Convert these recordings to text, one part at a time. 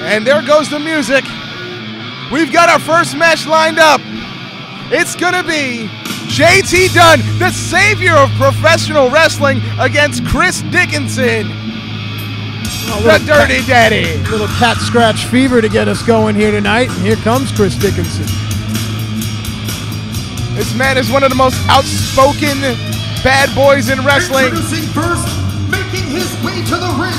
And there goes the music. We've got our first match lined up. It's going to be JT Dunn, the savior of professional wrestling, against Chris Dickinson, the Dirty Daddy. Little cat scratch fever to get us going here tonight. And here comes Chris Dickinson. This man is one of the most outspoken bad boys in wrestling. Introducing first, making his way to the ring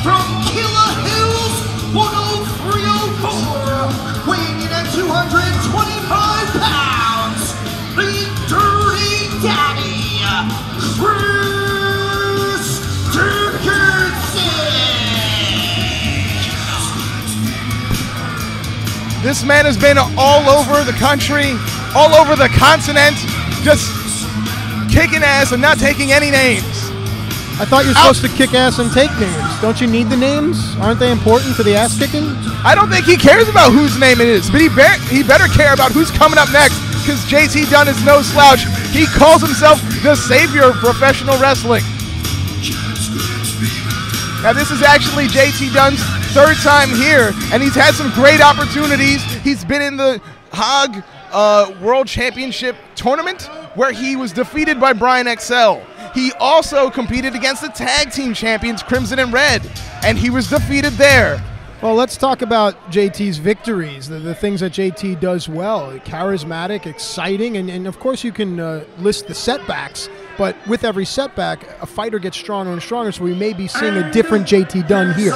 from Killa Hills, 10304, weighing in at 225 pounds, the Dirty Daddy, Chris Dickinson. This man has been all over the country, all over the continent, just kicking ass and not taking any names. I thought you're supposed to kick ass and take names. Don't you need the names? Aren't they important for the ass kicking? I don't think he cares about whose name it is, but he better care about who's coming up next, because JT Dunn is no slouch. He calls himself the savior of professional wrestling. Now this is actually JT Dunn's third time here, and he's had some great opportunities. He's been in the Hague World Championship tournament, where he was defeated by Brian XL. He also competed against the tag team champions Crimson and Red, and he was defeated there. Well, let's talk about JT's victories, the things that JT does well. Charismatic, exciting, and of course you can list the setbacks, but with every setback, a fighter gets stronger and stronger, so we may be seeing a different JT Dunn here.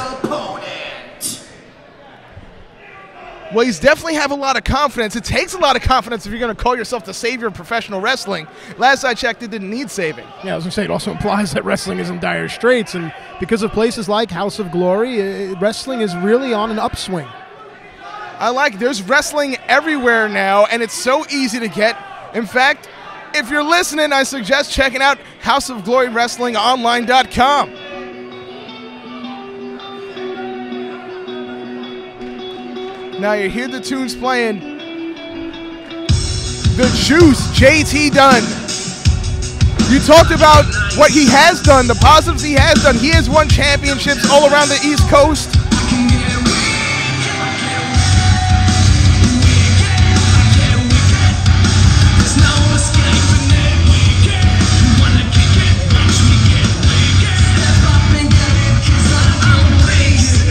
Well, he's definitely have a lot of confidence. It takes a lot of confidence if you're going to call yourself the savior of professional wrestling. Last I checked, it didn't need saving. Yeah, I was going to say, it also implies that wrestling is in dire straits, and because of places like House of Glory, wrestling is really on an upswing. I like it. There's wrestling everywhere now, and it's so easy to get. In fact, if you're listening, I suggest checking out houseofglorywrestlingonline.com. Now you hear the tunes playing. The Juice, JT Dunn. You talked about what he has done, the positives he has done. He has won championships all around the East Coast.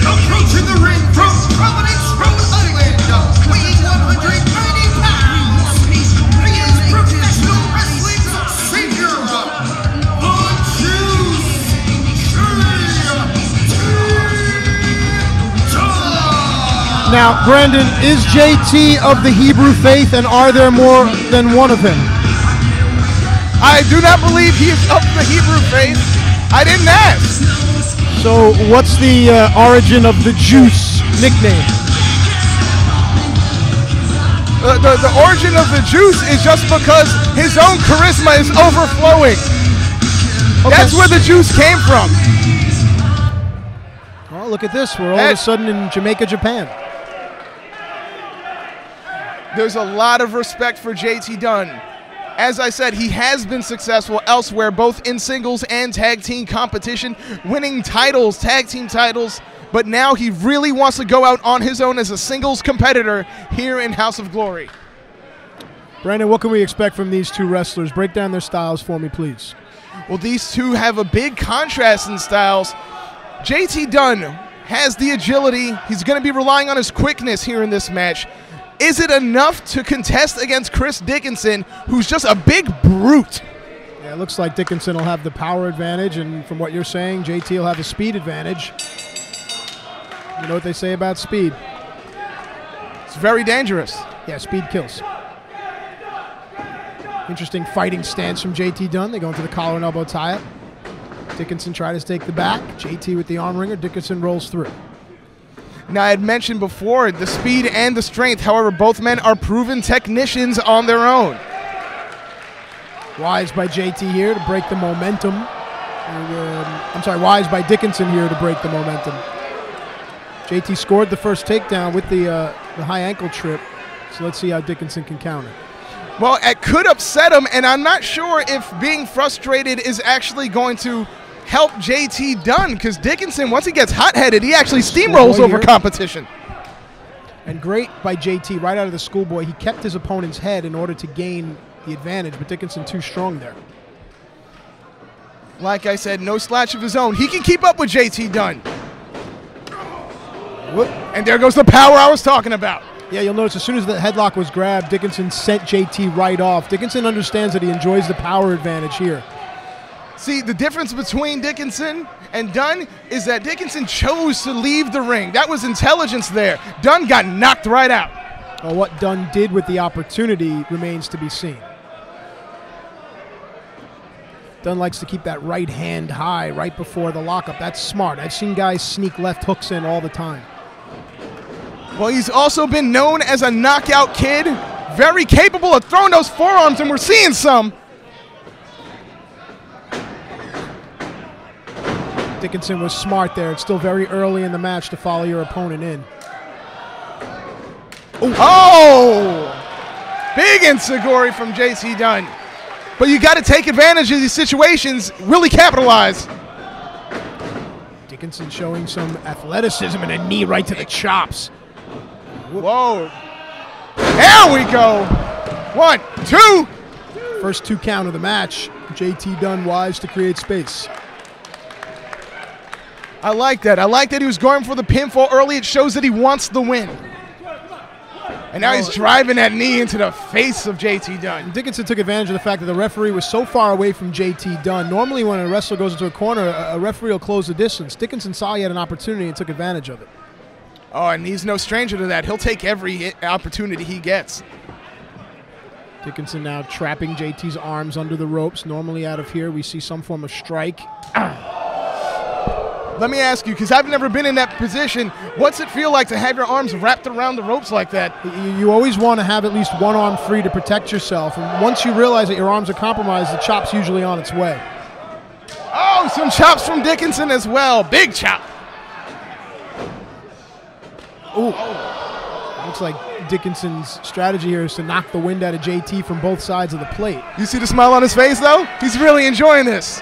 Approaching the ring from Providence, Rhode Island, weighing 190 pounds, he is professional wrestling's savior, the Juice, JT. Now, Brandon, is JT of the Hebrew faith, and are there more than one of him? I do not believe he is of the Hebrew faith. I didn't ask. So what's the origin of the Juice nickname? The origin of the Juice is just because his own charisma is overflowing. Okay. That's where the juice came from. Oh, look at this. We're all of a sudden in Jamaica, Japan. There's a lot of respect for JT Dunn. As I said, he has been successful elsewhere, both in singles and tag team competition, winning titles, tag team titles, but now he really wants to go out on his own as a singles competitor here in House of Glory. Brandon, what can we expect from these two wrestlers? Break down their styles for me, please. Well, these two have a big contrast in styles. JT Dunn has the agility. He's going to be relying on his quickness here in this match. Is it enough to contest against Chris Dickinson, who's just a big brute? Yeah, it looks like Dickinson will have the power advantage, and from what you're saying, JT will have a speed advantage. You know what they say about speed? It's very dangerous. Yeah, speed kills. Interesting fighting stance from JT Dunn. They go into the collar and elbow tie-up. Dickinson tries to take the back. JT with the arm wringer. Dickinson rolls through. Now, I had mentioned before the speed and the strength. However, both men are proven technicians on their own. Wise by JT here to break the momentum. Wise by Dickinson here to break the momentum. JT scored the first takedown with the high ankle trip. So let's see how Dickinson can counter. Well, it could upset him, and I'm not sure if being frustrated is actually going to help JT Dunn, because Dickinson, once he gets hot-headed, he actually steamrolls over competition. And great by JT right out of the schoolboy. He kept his opponent's head in order to gain the advantage, but Dickinson too strong there. Like I said, no slouch of his own. He can keep up with JT Dunn. Whoop. And there goes the power I was talking about. Yeah, you'll notice as soon as the headlock was grabbed, Dickinson sent JT right off. Dickinson understands that he enjoys the power advantage here. See, the difference between Dickinson and Dunn is that Dickinson chose to leave the ring. That was intelligence there. Dunn got knocked right out. Well, what Dunn did with the opportunity remains to be seen. Dunn likes to keep that right hand high right before the lockup. That's smart. I've seen guys sneak left hooks in all the time. Well, he's also been known as a knockout kid. Very capable of throwing those forearms, and we're seeing some. Dickinson was smart there. It's still very early in the match to follow your opponent in. Oh! Big enziguri from JT Dunn. But you got to take advantage of these situations, really capitalize. Dickinson showing some athleticism and a knee right to the chops. Whoa. There we go. 1, 2. First 2 count of the match. JT Dunn wise to create space. I like that. I like that he was going for the pinfall early. It shows that he wants the win. And now he's driving that knee into the face of JT Dunn. Dickinson took advantage of the fact that the referee was so far away from JT Dunn. Normally when a wrestler goes into a corner, a referee will close the distance. Dickinson saw he had an opportunity and took advantage of it. Oh, and he's no stranger to that. He'll take every opportunity he gets. Dickinson now trapping JT's arms under the ropes. Normally out of here we see some form of strike. Let me ask you, because I've never been in that position, what's it feel like to have your arms wrapped around the ropes like that? You always want to have at least one arm free to protect yourself. And once you realize that your arms are compromised, the chop's usually on its way. Oh, some chops from Dickinson as well. Big chop. Ooh. Looks like Dickinson's strategy here is to knock the wind out of JT from both sides of the plate. You see the smile on his face, though? He's really enjoying this.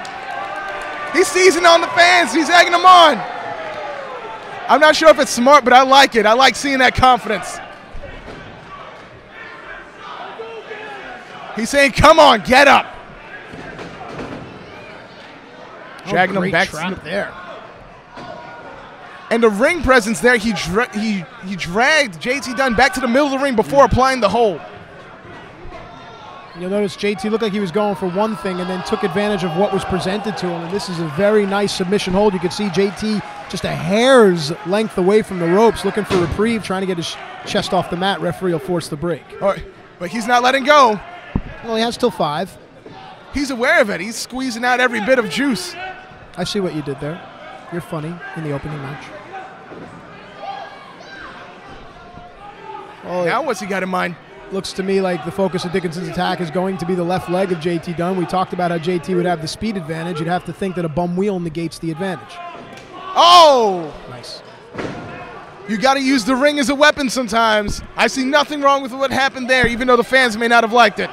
He's seizing on the fans. He's egging them on. I'm not sure if it's smart, but I like it. I like seeing that confidence. He's saying, come on, get up. Dragging him back there. And the ring presence there, he dragged JT Dunn back to the middle of the ring before applying the hold. You'll notice JT looked like he was going for one thing and then took advantage of what was presented to him. And this is a very nice submission hold. You can see JT just a hair's length away from the ropes, looking for reprieve, trying to get his chest off the mat. Referee will force the break. All right, but he's not letting go. Well, he has till 5. He's aware of it. He's squeezing out every bit of juice. I see what you did there. You're funny in the opening match. Oh, now what's he got in mind? Looks to me like the focus of Dickinson's attack is going to be the left leg of JT Dunn. We talked about how JT would have the speed advantage. You'd have to think that a bum wheel negates the advantage. Oh! Nice. You got to use the ring as a weapon sometimes. I see nothing wrong with what happened there, even though the fans may not have liked it.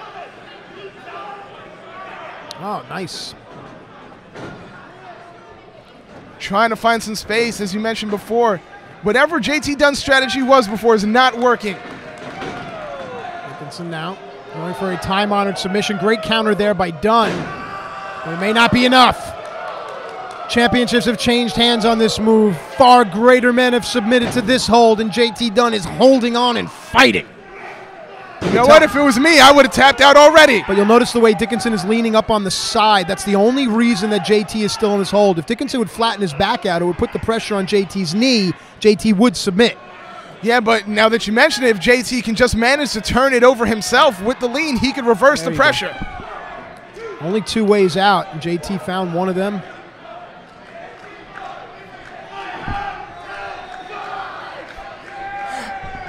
Oh, nice. Trying to find some space, as you mentioned before. Whatever JT Dunn's strategy was before is not working. Dickinson now going for a time-honored submission. Great counter there by Dunn. But it may not be enough. Championships have changed hands on this move. Far greater men have submitted to this hold, and JT Dunn is holding on and fighting. You know what? If it was me, I would have tapped out already. But you'll notice the way Dickinson is leaning up on the side. That's the only reason that JT is still in this hold. If Dickinson would flatten his back out, it would put the pressure on JT's knee. JT would submit. Yeah, but now that you mention it, if JT can just manage to turn it over himself with the lean, he could reverse the pressure. Only 2 ways out, and JT found one of them.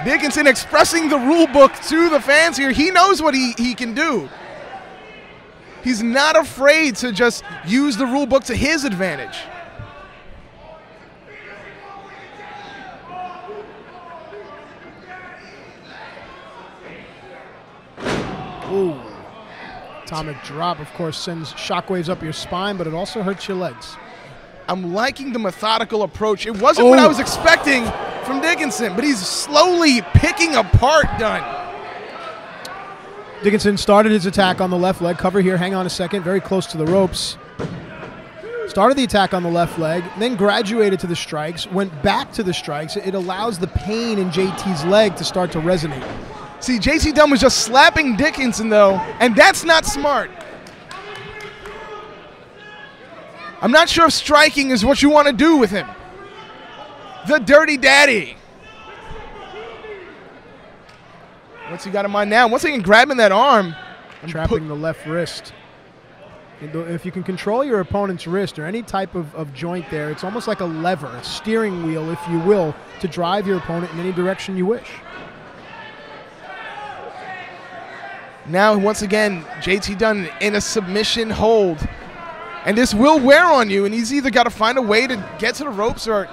Dickinson expressing the rule book to the fans here. He knows what he can do. He's not afraid to just use the rule book to his advantage. Ooh. Atomic drop, of course, sends shockwaves up your spine, but it also hurts your legs. I'm liking the methodical approach. It wasn't what I was expecting from Dickinson, but he's slowly picking apart Dunn. Dickinson started his attack on the left leg. Cover here, hang on a second, very close to the ropes. Started the attack on the left leg, then graduated to the strikes, went back to the strikes. It allows the pain in JT's leg to start to resonate. See, JT Dunn was just slapping Dickinson, though, and that's not smart. I'm not sure if striking is what you want to do with him. The Dirty Daddy. What's he got in mind now? Once again, grabbing that arm. Trapping the left wrist. If you can control your opponent's wrist or any type of joint there, it's almost like a lever, a steering wheel, if you will, to drive your opponent in any direction you wish. Now, once again, JT Dunn in a submission hold. And this will wear on you, and he's either got to find a way to get to the ropes or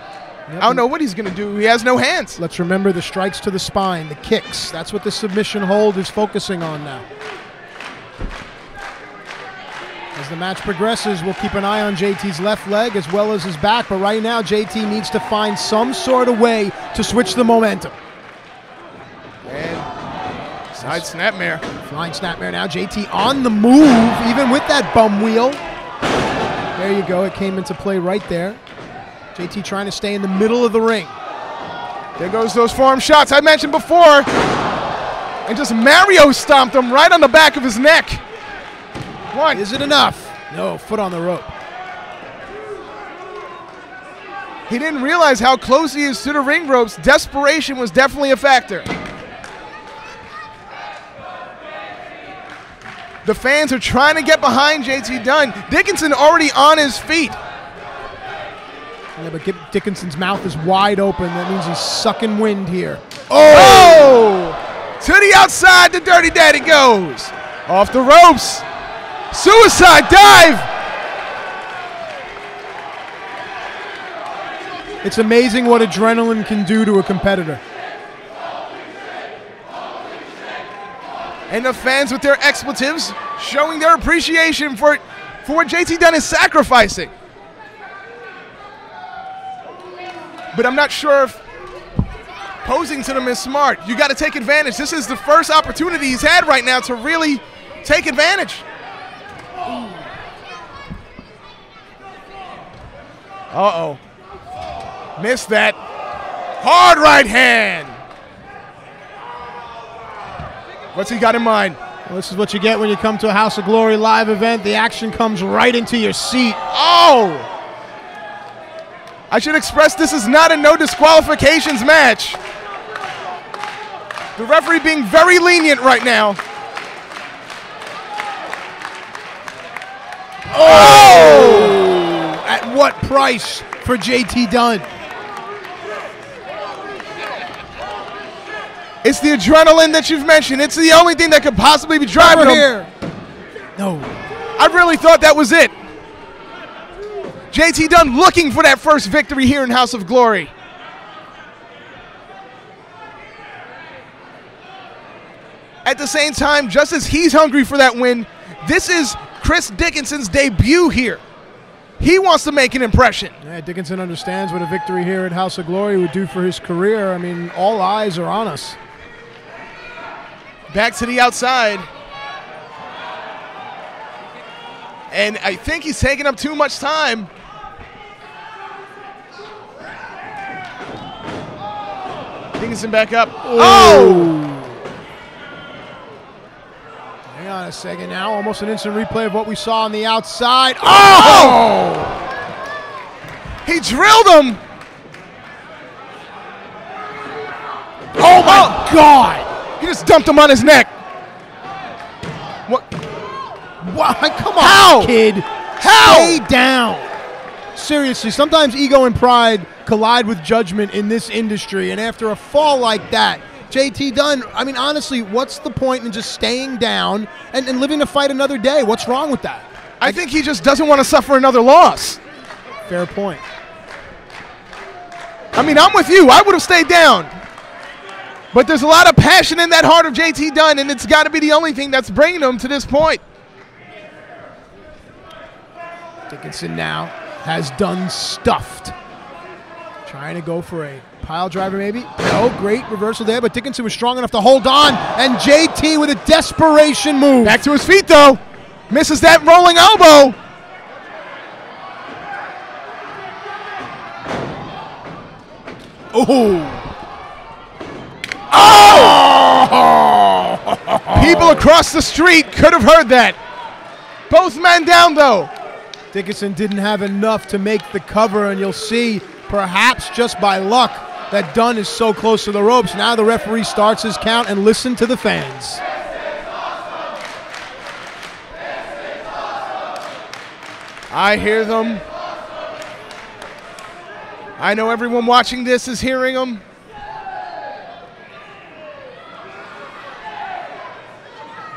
I don't know what he's going to do. He has no hands. Let's remember the strikes to the spine, the kicks. That's what the submission hold is focusing on now. As the match progresses, we'll keep an eye on JT's left leg as well as his back, but right now JT needs to find some sort of way to switch the momentum. And side snapmare. Flying snapmare now. JT on the move, even with that bum wheel. There you go. It came into play right there. JT trying to stay in the middle of the ring. There goes those forearm shots I mentioned before. And just Mario stomped him right on the back of his neck. One. Is it enough? No, foot on the rope. He didn't realize how close he is to the ring ropes. Desperation was definitely a factor. The fans are trying to get behind JT Dunn. Dickinson already on his feet. Yeah, but Dickinson's mouth is wide open. That means he's sucking wind here. Oh! To the outside, the Dirty Daddy goes. Off the ropes. Suicide dive. It's amazing what adrenaline can do to a competitor. And the fans with their expletives showing their appreciation for what JT Dunn is sacrificing. But I'm not sure if posing to them is smart. You got to take advantage. This is the first opportunity he's had right now to really take advantage. Uh-oh. Missed that. Hard right hand. What's he got in mind? Well, this is what you get when you come to a House of Glory live event. The action comes right into your seat. Oh! I should express this is not a no disqualifications match. The referee being very lenient right now. Oh! At what price for JT Dunn? It's the adrenaline that you've mentioned. It's the only thing that could possibly be driving him. Here. No. I really thought that was it. JT Dunn looking for that first victory here in House of Glory. At the same time, just as he's hungry for that win, this is Chris Dickinson's debut here. He wants to make an impression. Yeah, Dickinson understands what a victory here at House of Glory would do for his career. I mean, all eyes are on us. Back to the outside. And I think he's taking up too much time. Dickinson back up. Oh! Hang on a second now. Almost an instant replay of what we saw on the outside. Oh! He drilled him. Oh my God! He just dumped him on his neck. What? What? Come on, How? kid. How? Stay down. Seriously, sometimes ego and pride collide with judgment in this industry, and after a fall like that, JT Dunn, I mean, honestly, what's the point in just staying down and living to fight another day? What's wrong with that? I think he just doesn't want to suffer another loss. Fair point. I mean, I'm with you. I would have stayed down. But there's a lot of passion in that heart of JT Dunn, and it's got to be the only thing that's bringing him to this point. Dickinson now has Dunn stuffed. Trying to go for a pile driver maybe. No, great reversal there, but Dickinson was strong enough to hold on. And JT with a desperation move. Back to his feet, though. Misses that rolling elbow. Oh! People across the street could have heard that. Both men down, though. Dickinson didn't have enough to make the cover, and you'll see, perhaps just by luck, that Dunn is so close to the ropes. Now the referee starts his count, and listen to the fans. I hear them. I know everyone watching this is hearing them.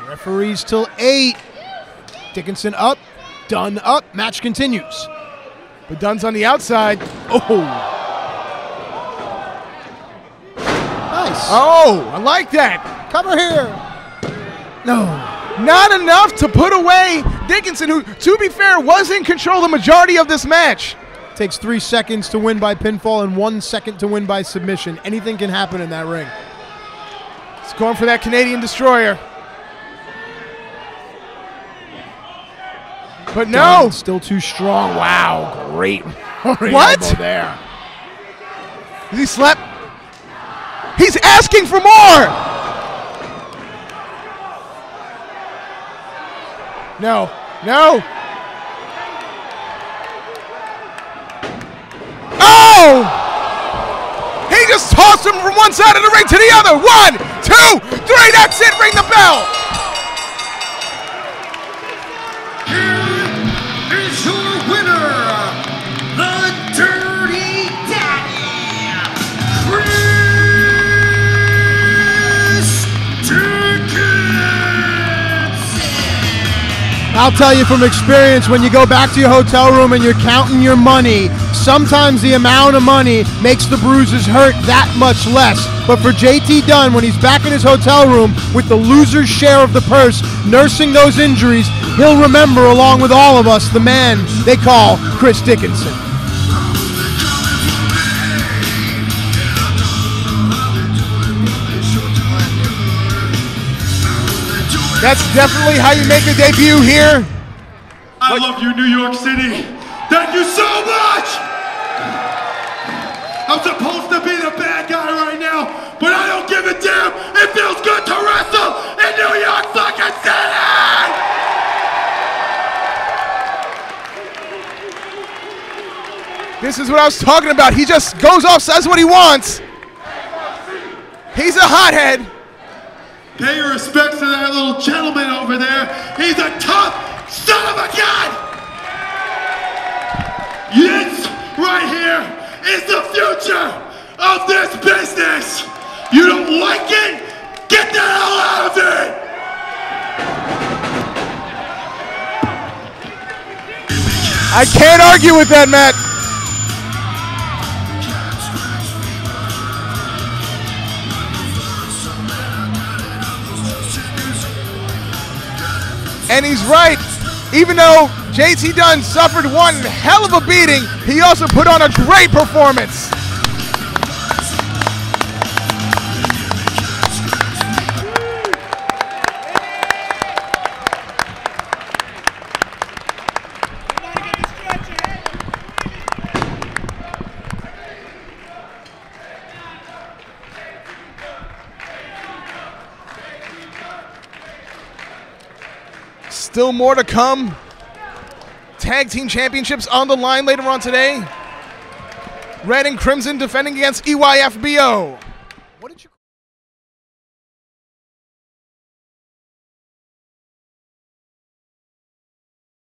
Referees till 8. Dickinson up, Dunn up. Match continues. But Dunn's on the outside. Oh. Nice. Oh, I like that. Cover here. No. Not enough to put away Dickinson, who, to be fair, was in control the majority of this match. Takes 3 seconds to win by pinfall and 1 second to win by submission. Anything can happen in that ring. He's going for that Canadian destroyer. But no. Dunn still too strong. Wow, great. What? There. Does he slap? He's asking for more. No, no. Oh! He just tossed him from one side of the ring to the other. 1, 2, 3, that's it, ring the bell. Here is your winner, the Dirty Daddy, Chris Dickinson. I'll tell you from experience, when you go back to your hotel room and you're counting your money, sometimes the amount of money makes the bruises hurt that much less. But for JT Dunn, when he's back in his hotel room with the loser's share of the purse, nursing those injuries, he'll remember, along with all of us, the man they call Chris Dickinson. That's definitely how you make a debut here. I love you, New York City. Thank you so much! I'm supposed to be the bad guy right now, but I don't give a damn. It feels good to wrestle in New York fucking City! This is what I was talking about. He just goes off, says what he wants. He's a hothead. Pay your respects to that little gentleman over there. He's a tough son of a gun! This right here is the future of this business. You don't like it? Get the hell out of it! I can't argue with that, Matt. And he's right. Even though JT Dunn suffered one hell of a beating, he also put on a great performance. Still more to come. Tag team championships on the line later on today. Red and Crimson defending against EYFBO.